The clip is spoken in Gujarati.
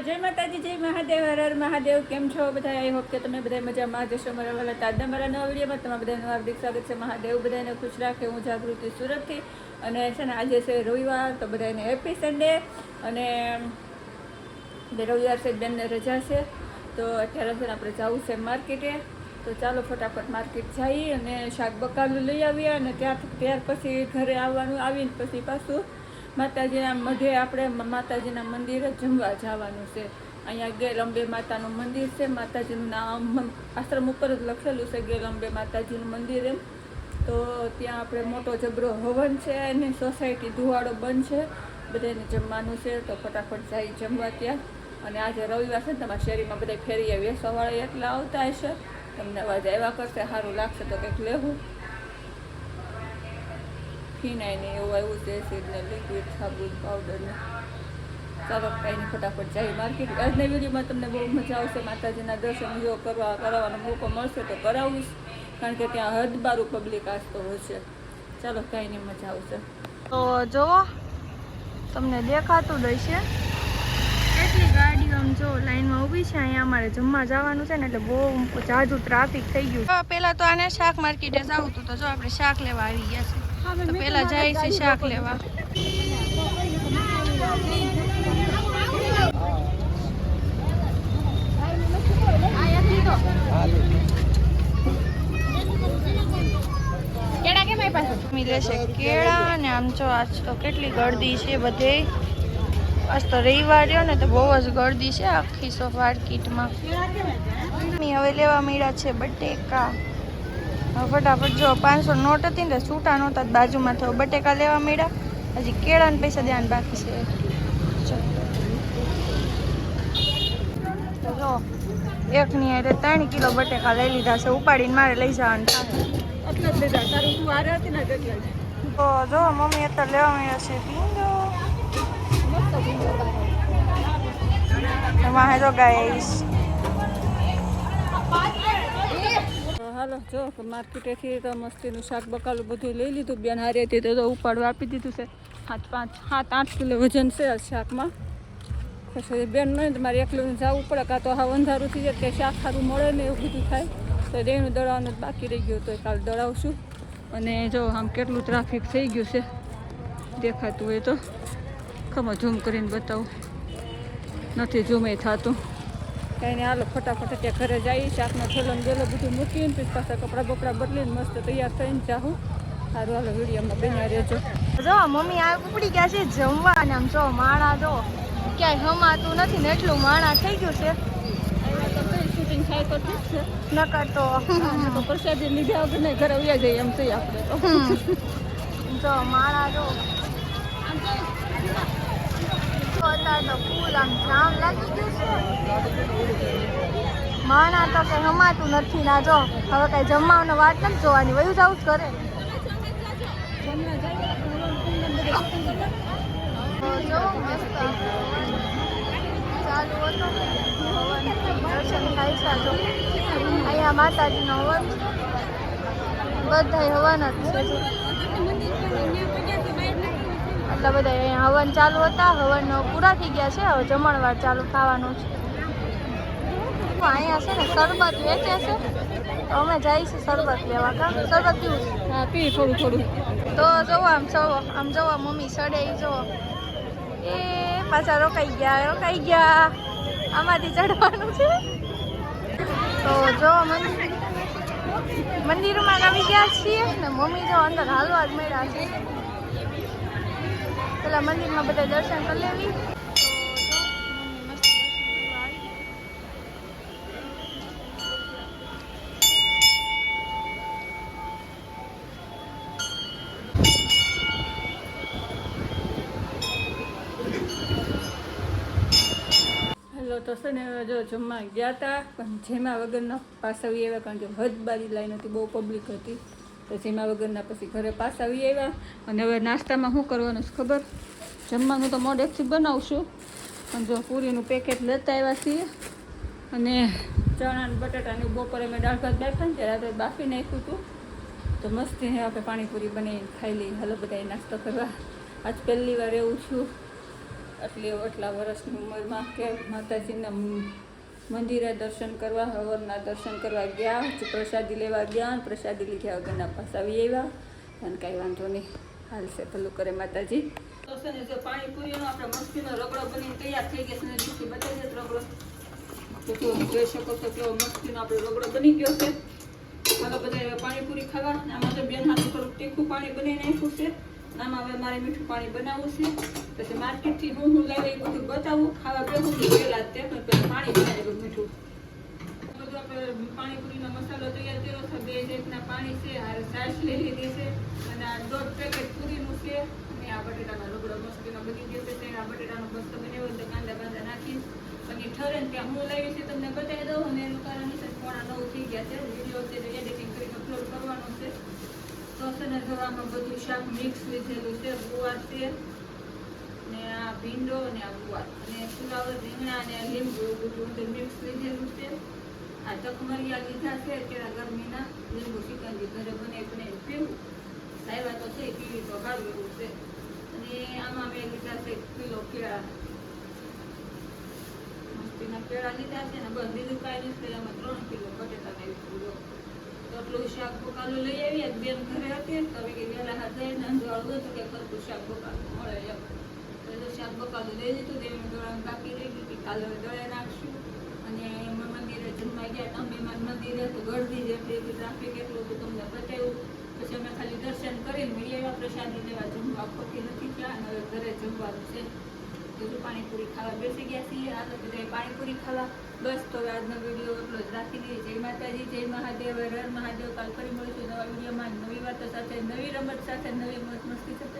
જય માતાજી, જય મહાદેવ, હર હર મહાદેવ. કેમ છો બધા? આઈ હોપ કે તમે બધા મજામાં જશો. મારા વાલા તાજના મારા નવા વિડીયોમાં તમારા બધાનું હાર્દિક સ્વાગત છે. મહાદેવ બધાને ખુશ રાખે. હું જાગૃતિ સુરતથી. અને છે ને આજે છે રવિવાર, તો બધાને હેપી સન્ડે. અને રવિવાર છે, બેનને રજા છે, તો અત્યારે છે ને આપણે જવું છે માર્કેટે. તો ચાલો ફટાફટ માર્કેટ જઈએ અને શાક બકાલું લઈ આવીએ. અને ત્યાર પછી ઘરે આવવાનું, આવીને પછી પાછું માતાજીના મઢે આપણે માતાજીના મંદિરે જમવા જવાનું છે. અહીંયા ગેલંબે માતાનું મંદિર છે. માતાજીનું નામ આશ્રમ ઉપર જ લખેલું છે, ગેલંબે માતાજીનું મંદિર એમ. તો ત્યાં આપણે મોટો જબરો હવન છે અને સોસાયટી ધુવાડો બંધ છે, બધાને જમવાનું છે. તો ફટાફટ જઈ જમવા ત્યાં. અને આજે રવિવાર છે ને, તમારા શેરીમાં બધા ફેરીએ વેસવાળા એટલા આવતા હશે, તમને અવાજ આવ્યા કરશે, સારું લાગશે તો કંઈક લેવું. ફીનાઈને એવું આવ્યું છે, એસિડને, લિક્વિડ, સાબુન, પાવડરને. ચાલો કાંઈ ફટાફટ જાય માર્કેટ. આજના વિડીયોમાં તમને બહુ મજા આવશે. માતાજીના દર્શન જો કરાવવાનો મોકો મળશે તો કરાવીશ, કારણ કે ત્યાં હદબારું પબ્લિક આજતો હશે. ચાલો કાંઈ નહીં, મજા આવશે. તો જુઓ, તમને દેખાતું રહેશે કેટલી ગાડીઓ આમ જો લાઈનમાં ઊભી છે. અહીંયા અમારે જમવા જવાનું છે ને, એટલે બહુ જાજુ ટ્રાફિક થઈ ગયું. પહેલાં તો આને શાક માર્કેટે જવું હતું, તો જો આપણે શાક લેવા આવી ગયા છે. તો પહેલાં જાય છે શાક લેવા. લેશે કેળા. અને આમ જો આજ તો કેટલી ગળદી છે બધે. આજ તો રવિવાર રહ્યો ને, તો બહુ જ ગળદી છે આખી માર્કેટમાં. હવે લેવા મળ્યા છે બટેકા. ફટાફટ જો 500 નોટ હતી ને, છૂટા નહોતા, બાજુમાં તો બટેકા લેવા મળ્યા. હજી કેળાને પૈસા દેવાનું બાકી છે. જો એકની અરે 3 કિલો બટેકા લઈ લીધા છે, ઉપાડીને મારે લઈ જવાનું થાય. એટલે જ લીધા, તારું તું વારે હતી ને એટલે. તો જો મમ્મી અત્યારે લેવા મળ્યા છે ભીંડો. એમાં જો ગાઈસ હાલો, જો માર્કેટેથી તો મસ્તીનું શાક બકાલું બધું લઈ લીધું. બેન હારી હતી તો ઉપાડવા આપી દીધું છે. 7-8 કિલો વજન છે આ શાકમાં. પછી બેન નહીં તો મારે એકલું જવું પડે, કાં તો હા અંધારું થઈ જાય, કે શાક સારું મળે ને એવું બધું થાય. તો દેનું દળાવવાનું જ બાકી રહી ગયું, તો કાલ દળાવશું. અને જો આમ કેટલું ટ્રાફિક થઈ ગયું છે, દેખાતું હોય તો ખમો ઝૂમ કરીને બતાવું. નથી ઝૂમે થતું. કાંઈ નહીં, હાલો ફટાફટ ત્યાં ઘરે જઈએ. શાકનો થેલો ને બેલો બધું મૂકીને પછી પાછા કપડાં બપડા બદલીને મસ્ત તૈયાર થઈને જાઉં. સારું, હાલો વિડીયોમાં બન્યા રહેજો. જો મમ્મી આ ઉપડી ગયા છે જમવા. અને આમ જો માણા જો ક્યાંય હમાતું નથી ને, એટલું માણા થઈ ગયું છે. શૂટિંગ થાય તો ઠીક છે, નકર તો પ્રસાદી લીધા વગર નહીં ઘરે આવ્યા જઈએ એમ થઈ આપણે તો. જો માણા જો અત્યારે તો ફૂલ આમ જામ લાગી ગયું છે. માણા તો કઈ હમાતું નથી ના. જો હવે કઈ જમવાનો વાત નથી જોવાની, વયું જવું જ કરે. જો મસ્ત ચાલુ હતો દર્શન થાય છે. જો અહીંયા માતાજીનો હવન, બધા હવન જ છે. એટલા બધા અહીંયા હવન ચાલુ હતા. હવન પૂરા થઈ ગયા છે, હવે જમણવાર ચાલુ થવાનું છે. અહીંયા છે ને શરબત વેચે છે, તો અમે જઈએ છીએ શરબત લેવા. કા શરબત પીવું? હા, પી થોડું થોડું. તો જોવો આમ જોવો મમ્મી સડે જોવો. એ પાછા રોકાઈ ગયા. આમાંથી ચડવાનું છે. તો જો મંદિરમાં આવી ગયા છીએ ને, મમ્મી જો અંદર હાલવા જ મળ્યા છે. પેલા મંદિરમાં બધા દર્શન કરી લેવી. તો છે ને જો જમવા ગયા હતા, પણ જેમાં વગરના પાછા આવી આવ્યા, કારણ કે હદબારી લાઈન હતી, બહુ પબ્લિક હતી. તો જેમાં વગરના પછી ઘરે પાછા આવી આવ્યા. અને હવે નાસ્તામાં શું કરવાનું છે ખબર? જમવાનું તો મોડેકથી બનાવશું, અને જો પૂરીનું પેકેટ લેતા આવ્યા છીએ. અને ચણા ને બટાટાની બપોરે મેં દાળ ભાત બાફ્યા ને ત્યારે રાત્રે બાફી નાખ્યું હતું. તો મસ્તી આપણે પાણીપુરી બનાવીને ખાઈ લઈએ. હાલો બધા નાસ્તો કરવા. આજ પહેલી વાર એવું છું આટલા વર્ષની ઉંમરમાં કે માતાજીના મંદિરે દર્શન કરવા, હવનના દર્શન કરવા ગયા, પ્રસાદી લેવા ગયા, અને પ્રસાદી લીધા વગરના પાછા આવી આવ્યા. અને કાંઈ વાંધો નહીં, હાલશે ભલું કરે માતાજી. તો છે ને જો પાણીપુરીનો આપણે મસ્તીનો રગડો બનીને તૈયાર થઈ ગયો છે ને દીકરી બતાવી દે રગડો. તો તમે જોઈ શકો છો કેવો મસ્તીનો આપણો રગડો બની ગયો છે. હાલો બધા પાણીપુરી ખાવા. આમાં તો બેન હાથે થોડુંક તીખું પાણી બનાવી નાખ્યું છે. આમાં હવે મારે મીઠું પાણી બનાવવું છે. પછી માર્કેટથી હું લાવે એ બધું બતાવું. ખાવા બેસું છું પહેલાં જ તે પણ પહેલાં પાણી બનાવેલું મીઠું. બધું આપણે પાણીપુરીનો મસાલો તૈયાર કર્યો છે. 2 જાતના પાણી છે, હારે છાશ લઈ લીધી છે, અને આ 1.5 પેકેટ પૂરીનું છે. અને આ બટેટાનો રગડો મસ્તીનો બની ગયો છે. આ બટેટાનો મસ્ત બનાવ્યો તો કાંદા બાંદા નાખી અને ઠરે ને ત્યાં હું લાવી છે તમને બતાવી દઉં. અને એનું કારણ છે 9:15 થઈ ગયા છે. વિડીયો છે એડિટિંગ કરીને અપલોડ કરવાનું છે. તો છે ને જો આમાં બધું શાક મિક્સ લીધેલું છે. ગુવાર છે ને આ ભીંડો અને આ ગુવાર અને ફુલાવર, રીંગણા અને લીંબુ એવું બધું મિક્સ લીધેલું છે. આ તકમરિયા લીધા છે અત્યારે ગરમીના. લીંબુ શિકંજી ઘરે બનાવી પીવું લાવ્યા તો છે, પીવી તો સારું એવું છે. અને આમાં મેં લીધા છે કિલો કેળા, મસ્તીના કેળા લીધા છે ને બસ બીજું કાંઈ નથી. આમાં 3 કિલો બટેટા નાખ્યું. તો એટલું શાક બકાલું લઈ આવીએ. બેન ઘરે હતી તો હવે કે વહેલા હાથ જઈને અંજવાળું હતું કે કરતું શાક બકાલું મળે એમ. તો શાક બકાલું લઈ લીધું. દેવનું દોડાનું બાકી રહી ગયું. કાલે દળે નાખશું. અને મંદિરે જમવા ગયા અંબેમાન મંદિરે તો ગળદી જેટલી ટ્રાફિક એટલું બધું તમને બતાવ્યું. પછી અમે ખાલી દર્શન કરીને મળી આવ્યા. પ્રસાદી લેવા જમવા ખોટી નથી ત્યાં. અને હવે ઘરે જમવાનું છે. બધું પાણીપુરી ખાવા બેસી ગયા છીએ. આગળ બધા પાણીપુરી ખાવા. બસ તો હવે આજનો વિડીયો એટલો જ રાખી દઈએ. જય માતાજી, જય મહાદેવ, હર હર મહાદેવ. કાલ ફરી મળીશું નવા વિડીયોમાં નવી વાતો સાથે, નવી રમત સાથે, નવી મોજ મસ્તી સાથે.